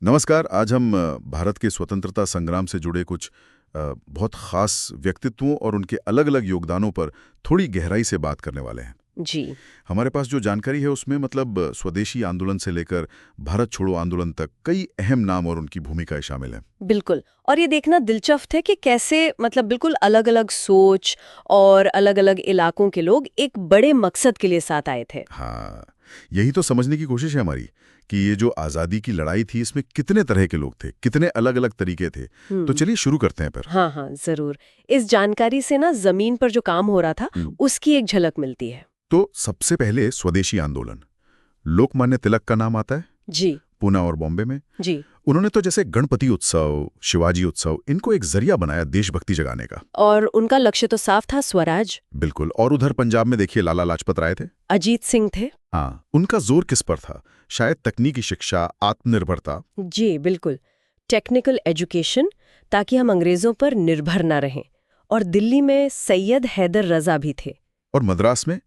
नमस्कार। आज हम भारत के स्वतंत्रता संग्राम से जुड़े कुछ बहुत खास व्यक्तित्वों और उनके अलग-अलग योगदानों पर थोड़ी गहराई से बात करने वाले हैं। जी। हमारे पास जो जानकारी है उसमें स्वदेशी आंदोलन से लेकर भारत छोड़ो आंदोलन तक कई अहम नाम और उनकी भूमिकाएं शामिल हैं। बिल्कुल। और ये देखना दिलचस्प है कि कैसे बिल्कुल अलग-अलग सोच और अलग-अलग इलाकों के लोग एक बड़े मकसद के लिए साथ आए थे। हाँ, यही तो समझने की कोशिश है हमारी कि ये जो आज़ादी की लड़ाई थी इसमें कितने तरह के लोग थे, कितने अलग-अलग तरीके थे। तो चलिए शुरू करते हैं फिर। हाँ, जरूर। इस जानकारी से ना जमीन पर जो काम हो रहा था उसकी एक झलक मिलती है। तो सबसे पहले स्वदेशी आंदोलन, लोकमान्य तिलक का नाम आता है। जी। पूना और बॉम्बे में। जी। उन्होंने तो जैसे गणपति उत्सव, शिवाजी उत्सव, इनको एक जरिया बनाया देशभक्ति जगाने का। और उनका लक्ष्य तो साफ था, स्वराज। बिल्कुल। और उधर पंजाब में देखिए लाला लाजपत राय थे, अजीत सिंह थे। हाँ, उनका जोर किस पर था? शायद तकनीकी शिक्षा, आत्मनिर्भरता। जी बिल्कुल, टेक्निकल एजुकेशन, ताकि हम अंग्रेजों पर निर्भर न रहें। और दिल्ली में सैयद हैदर रजा भी थे। और मद्रास में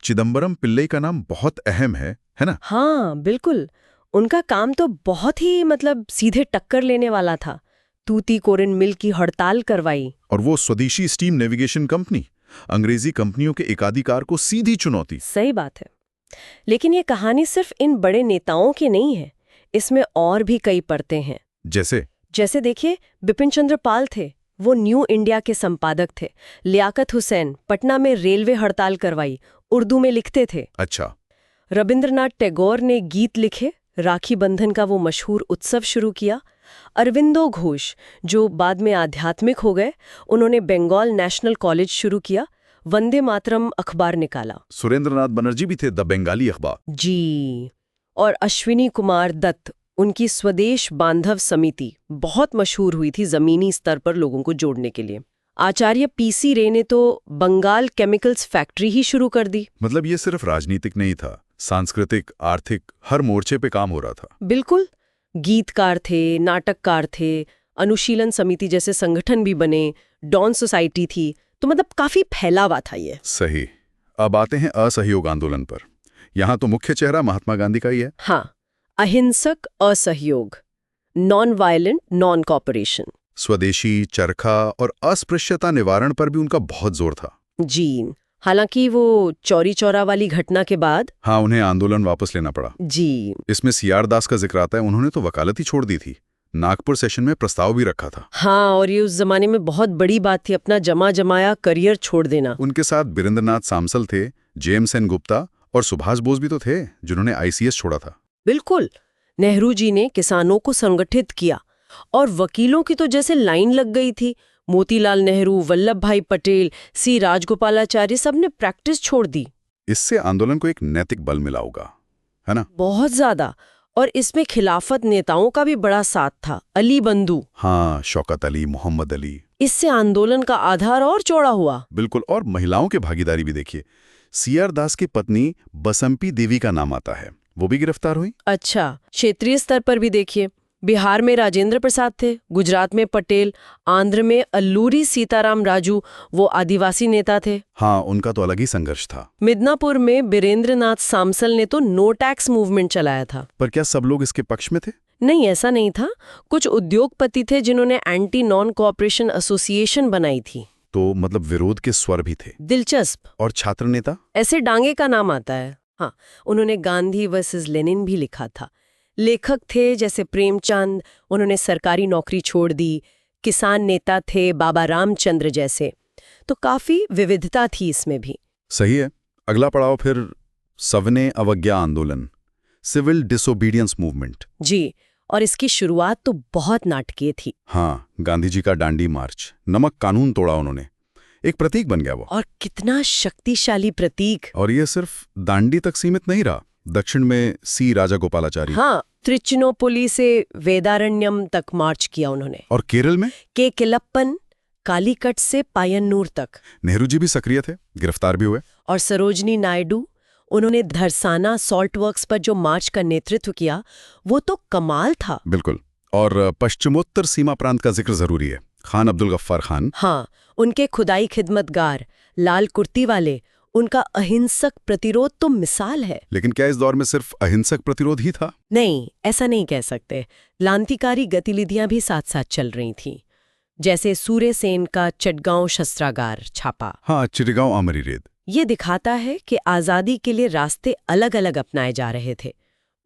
चिदम्बरम पिल्लई का नाम बहुत अहम है ना? हाँ बिल्कुल। उनका काम तो बहुत ही सीधे टक्कर लेने वाला था। तूतीकोरिन मिल की हड़ताल करवाई। और वो स्वदेशी स्टीम नेविगेशन कंपनी, अंग्रेजी कंपनियों के एकाधिकार को सीधी चुनौती। सही बात है। लेकिन ये कहानी सिर्फ इन बड़े नेताओं की नहीं है, इसमें और भी कई परतें हैं। जैसे देखिए, बिपिन चंद्र पाल थे, वो न्यू इंडिया के संपादक थे। लियाकत हुसैन पटना में रेलवे हड़ताल करवाई, उर्दू में लिखते थे। अच्छा। रविंद्रनाथ टैगोर ने गीत लिखे, राखी बंधन का वो मशहूर उत्सव शुरू किया। अरविंदो घोष, जो बाद में आध्यात्मिक हो गए, उन्होंने बंगाल नेशनल कॉलेज शुरू किया, वंदे मातरम अखबार निकाला। सुरेंद्रनाथ बनर्जी भी थे, द बंगाली अखबार। जी। और अश्विनी कुमार दत्त, उनकी स्वदेश बांधव समिति बहुत मशहूर हुई थी जमीनी स्तर पर लोगों को जोड़ने के लिए। आचार्य पीसी रे ने तो बंगाल केमिकल्स फैक्ट्री ही शुरू कर दी। ये सिर्फ राजनीतिक नहीं था, सांस्कृतिक, आर्थिक, हर मोर्चे पे काम हो रहा था। बिल्कुल। गीतकार थे, नाटककार थे, अनुशीलन समिति जैसे संगठन भी बने, डॉन सोसाइटी थी। तो काफी फैलावा था ये। सही। अब आते हैं असहयोग आंदोलन पर। यहाँ तो मुख्य चेहरा महात्मा गांधी का ही है। हाँ, अहिंसक असहयोग, नॉन वायलेंट नॉन कॉपरेशन। स्वदेशी, चरखा और अस्पृश्यता निवारण पर भी उनका बहुत जोर था। जी। हालांकि वो चौरी चौरा वाली घटना के बाद हाँ, उन्हें आंदोलन वापस लेना पड़ा। जी। इसमें सीआर दास का जिक्र आता है, उन्होंने तो वकालत ही छोड़ दी थी। नागपुर सेशन में प्रस्ताव भी रखा था। हाँ, और ये उस जमाने में बहुत बड़ी बात थी, अपना जमा जमाया करियर छोड़ देना। उनके साथ बीरेंद्रनाथ सामसल थे, जेम्स एन गुप्ता और सुभाष बोस भी तो थे, जिन्होंने आईसीएस छोड़ा था। बिल्कुल। नेहरू जी ने किसानों को संगठित किया और वकीलों की तो जैसे लाइन लग गई थी। मोतीलाल नेहरू, वल्लभ भाई पटेल, सी राजगोपालाचारी, सबने प्रैक्टिस छोड़ दी। इससे आंदोलन को एक नैतिक बल मिला होगा, है ना? बहुत ज्यादा। और इसमें खिलाफत नेताओं का भी बड़ा साथ था। अली बंधु, हाँ, शौकत अली, मोहम्मद अली। इससे आंदोलन का आधार और चौड़ा हुआ। बिल्कुल। और महिलाओं की भागीदारी भी देखिए। सीआर दास की पत्नी बसंपी देवी का नाम आता है, वो भी गिरफ्तार हुई। अच्छा। क्षेत्रीय स्तर पर भी देखिए, बिहार में राजेंद्र प्रसाद थे, गुजरात में पटेल, आंध्र में अल्लूरी सीताराम राजू, वो आदिवासी नेता थे। हाँ, उनका तो अलग ही संघर्ष था। मिदनापुर में बीरेंद्रनाथ सामसल ने तो नो टैक्स मूवमेंट चलाया था। पर क्या सब लोग इसके पक्ष में थे? नहीं, ऐसा नहीं था। कुछ उद्योगपति थे जिन्होंने एंटी नॉन कोऑपरेशन एसोसिएशन बनाई थी। तो विरोध के स्वर भी थे। दिलचस्प। और छात्र नेता? ऐसे डांगे का नाम आता है। हाँ, उन्होंने गांधी वर्सेस लेनिन भी लिखा था। लेखक थे जैसे प्रेमचंद, उन्होंने सरकारी नौकरी छोड़ दी। किसान नेता थे बाबा रामचंद्र जैसे। तो काफी विविधता थी इसमें भी। सही है। अगला पड़ाव फिर सविनय अवज्ञा आंदोलन, सिविल डिसोबीडियंस मूवमेंट। जी। और इसकी शुरुआत तो बहुत नाटकीय थी। हाँ, गांधी जी का डांडी मार्च, नमक कानून तोड़ा उन्होंने, एक प्रतीक बन गया वो। और कितना शक्तिशाली प्रतीक। और ये सिर्फ दांडी तक सीमित नहीं रहा। दक्षिण में सी राजागोपालाचारी। हाँ, त्रिचिनोपोली से वेदारण्यम तक मार्च किया उन्होंने। और केरल में के किलप्पन, कालीकट से पायन्नूर तक। नेहरू जी भी सक्रिय थे, गिरफ्तार भी हुए। और सरोजनी नायडू, उन्होंने धरसाना सॉल्ट वर्क्स पर जो मार्च का नेतृत्व किया, वो तो कमाल था। बिल्कुल। और पश्चिमोत्तर सीमा प्रांत का जिक्र जरूरी है। खान अब्दुल गफ्फार खान। हाँ, उनके खुदाई खिदमतगार, लाल कुर्ती वाले, उनका अहिंसक प्रतिरोध तो मिसाल है। लेकिन क्या इस दौर में सिर्फ अहिंसक प्रतिरोध ही था? नहीं, ऐसा नहीं कह सकते। लांतिकारी गतिविधियां भी साथ साथ चल रही थीं। जैसे सूर्य सेन का चटगांव शस्त्रागार छापा। हाँ, चिटगांव आमरी रेद। ये दिखाता है कि आज़ादी के लिए रास्ते अलग अलग अपनाए जा रहे थे।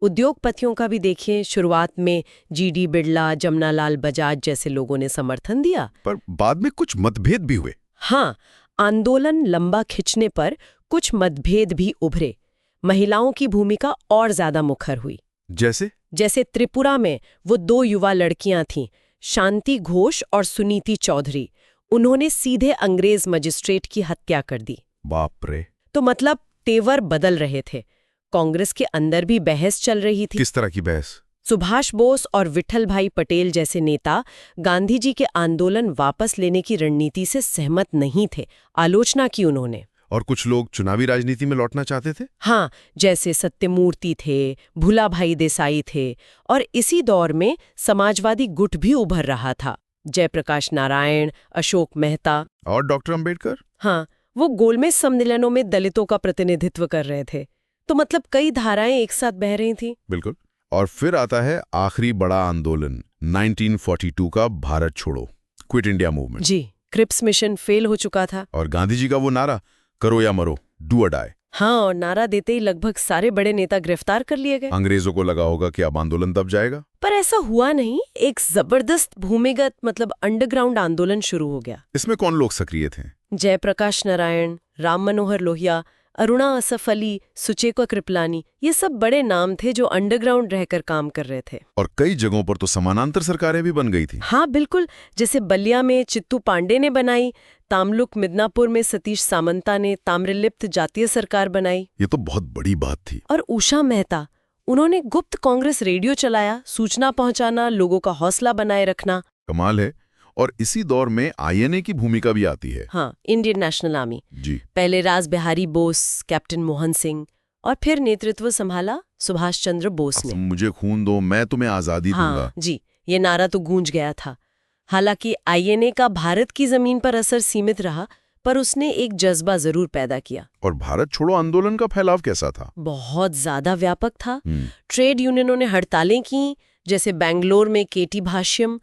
उद्योगपतियों का भी देखिए, शुरुआत में जीडी बिड़ला, जमनालाल बजाज जैसे लोगों ने समर्थन दिया, पर बाद में कुछ मतभेद भी हुए। हाँ, आंदोलन लंबा खिंचने पर कुछ मतभेद भी उभरे। महिलाओं की भूमिका और ज्यादा मुखर हुई। जैसे त्रिपुरा में वो 2 युवा लड़कियां थीं, शांति घोष और सुनीति चौधरी। उन्होंने सीधे अंग्रेज मजिस्ट्रेट की हत्या कर दी। बाप रे! तो मतलब तेवर बदल रहे थे। कांग्रेस के अंदर भी बहस चल रही थी। किस तरह की बहस? सुभाष बोस और विठल भाई पटेल जैसे नेता गांधी जी के आंदोलन वापस लेने की रणनीति से सहमत नहीं थे। आलोचना की उन्होंने। और कुछ लोग चुनावी राजनीति में लौटना चाहते थे। हाँ, जैसे सत्यमूर्ति थे, भूलाभाई देसाई थे, और इसी दौर में समाजवादी गुट भी उभर रहा था। जयप्रकाश नारायण, अशोक मेहता और डॉक्टर अंबेडकर। हाँ, वो गोलमेज सम्मेलनों में दलितों का प्रतिनिधित्व कर रहे थे। तो मतलब कई धाराएं एक साथ बह रही थी। बिल्कुल। और फिर आता है आखिरी बड़ा आंदोलन 1942 का भारत छोड़ो, क्विट इंडिया मूवमेंट। जी, क्रिप्स मिशन फेल हो चुका था। और गांधी जी का वो नारा, करो या मरो, डू और डाई। हाँ, और नारा देते ही लगभग सारे बड़े नेता गिरफ्तार कर लिए गए। अंग्रेजों को लगा होगा कि अब आंदोलन दब जाएगा। पर ऐसा हुआ नहीं। एक जबरदस्त भूमिगत मतलब अंडरग्राउंड आंदोलन शुरू हो गया। इसमें कौन लोग सक्रिय थे? जयप्रकाश नारायण, राम मनोहर लोहिया, अरुणा असफ अली, सुचेता कृपलानी, ये सब बड़े नाम थे जो अंडरग्राउंड रहकर काम कर रहे थे। और कई जगहों पर तो समानांतर सरकारें भी बन गई थी। हाँ बिल्कुल, जैसे बलिया में चित्तू पांडे ने बनाई, तामलुक मिदनापुर में सतीश सामंता ने ताम्रलिप्त जातीय सरकार बनाई। ये तो बहुत बड़ी बात थी। और उषा मेहता, उन्होंने गुप्त कांग्रेस रेडियो चलाया, सूचना पहुंचाना, लोगों का हौसला बनाए रखना। कमाल है। और इसी दौर में आईएनए की भूमिका भी आती है। हाँ, इंडियन नेशनल आर्मी। जी। पहले राज बिहारी बोस, कैप्टन मोहन सिंह, और फिर नेतृत्व संभाला सुभाष चंद्र बोस ने। मुझे खून दो, मैं तुम्हें आजादी दूंगा। हाँ जी, ये नारा तो गूंज गया था। हालांकि आईएनए का भारत की जमीन पर असर सीमित रहा, पर उसने एक जज्बा जरूर पैदा किया। और भारत छोड़ो आंदोलन का फैलाव कैसा था? बहुत ज्यादा व्यापक था। ट्रेड यूनियनों ने हड़तालें की, जैसे बेंगलोर में केटी भाष्यम,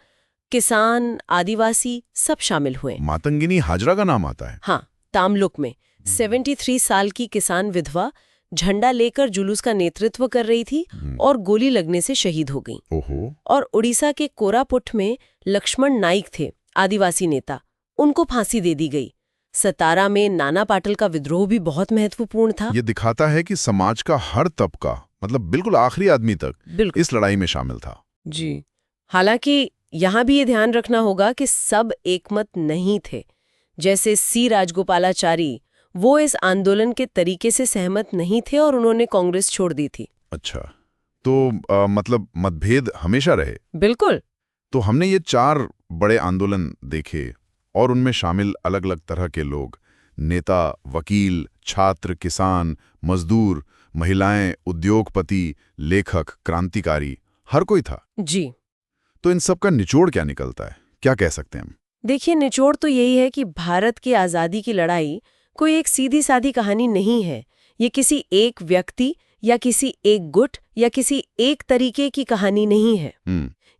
किसान, आदिवासी सब शामिल हुए। मातंगिनी हाजरा का नाम आता है। हाँ, तामलुक में 73 साल की किसान विधवा झंडा लेकर जुलूस का नेतृत्व कर रही थी और गोली लगने से शहीद हो गई। ओहो। और उड़ीसा के कोरापुट में लक्ष्मण नाइक थे, आदिवासी नेता, उनको फांसी दे दी गई। सतारा में नाना पाटल का विद्रोह भी बहुत महत्वपूर्ण था। ये दिखाता है कि समाज का हर तबका, मतलब बिल्कुल आखिरी आदमी तक, इस लड़ाई में शामिल था। जी। हालांकि यहाँ भी ये ध्यान रखना होगा कि सब एकमत नहीं थे। जैसे सी राजगोपालाचारी, वो इस आंदोलन के तरीके से सहमत नहीं थे और उन्होंने कांग्रेस छोड़ दी थी। अच्छा, तो मतलब मतभेद हमेशा रहे। बिल्कुल। तो हमने ये 4 बड़े आंदोलन देखे और उनमें शामिल अलग अलग तरह के लोग, नेता, वकील, छात्र, किसान, मजदूर, महिलाएं, उद्योगपति, लेखक, क्रांतिकारी, हर कोई था। जी। तो इन सब का निचोड़ क्या निकलता है, क्या कह सकते हैं हम? देखिए, निचोड़ तो यही है कि भारत की आज़ादी की लड़ाई कोई एक सीधी सादी कहानी नहीं है। ये किसी एक व्यक्ति या किसी एक गुट या किसी एक तरीके की कहानी नहीं है।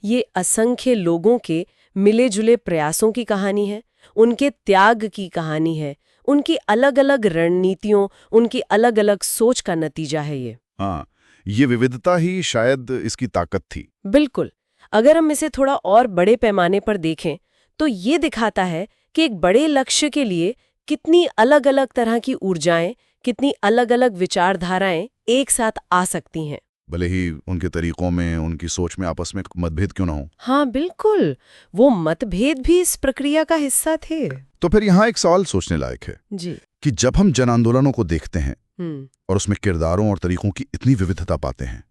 ये असंख्य लोगों के मिले जुले प्रयासों की कहानी है, उनके त्याग की कहानी है, उनकी अलग अलग रणनीतियों, उनकी अलग अलग सोच का नतीजा है ये। हाँ, ये विविधता ही शायद इसकी ताकत थी। बिल्कुल। अगर हम इसे थोड़ा और बड़े पैमाने पर देखें तो ये दिखाता है कि एक बड़े लक्ष्य के लिए कितनी अलग अलग तरह की ऊर्जाएं, कितनी अलग अलग विचारधाराएं एक साथ आ सकती हैं। भले ही उनके तरीकों में, उनकी सोच में आपस में मतभेद क्यों ना हो। हाँ बिल्कुल, वो मतभेद भी इस प्रक्रिया का हिस्सा थे। तो फिर यहाँ एक सवाल सोचने लायक है जी। कि जब हम जन आंदोलनों को देखते हैं और उसमें किरदारों और तरीकों की इतनी विविधता पाते हैं,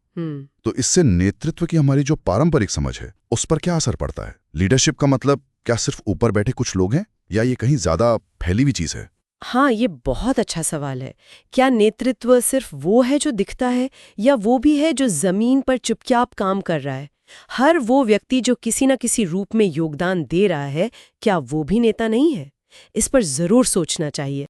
तो इससे नेतृत्व की हमारी जो पारंपरिक समझ है उस पर क्या असर पड़ता है? लीडरशिप का मतलब क्या सिर्फ ऊपर बैठे कुछ लोग हैं या ये कहीं ज्यादा फैली हुई चीज है? हाँ, ये बहुत अच्छा सवाल है। क्या नेतृत्व सिर्फ वो है जो दिखता है या वो भी है जो जमीन पर चुपचाप काम कर रहा है? हर वो व्यक्ति जो किसी न किसी रूप में योगदान दे रहा है, क्या वो भी नेता नहीं है? इस पर जरूर सोचना चाहिए।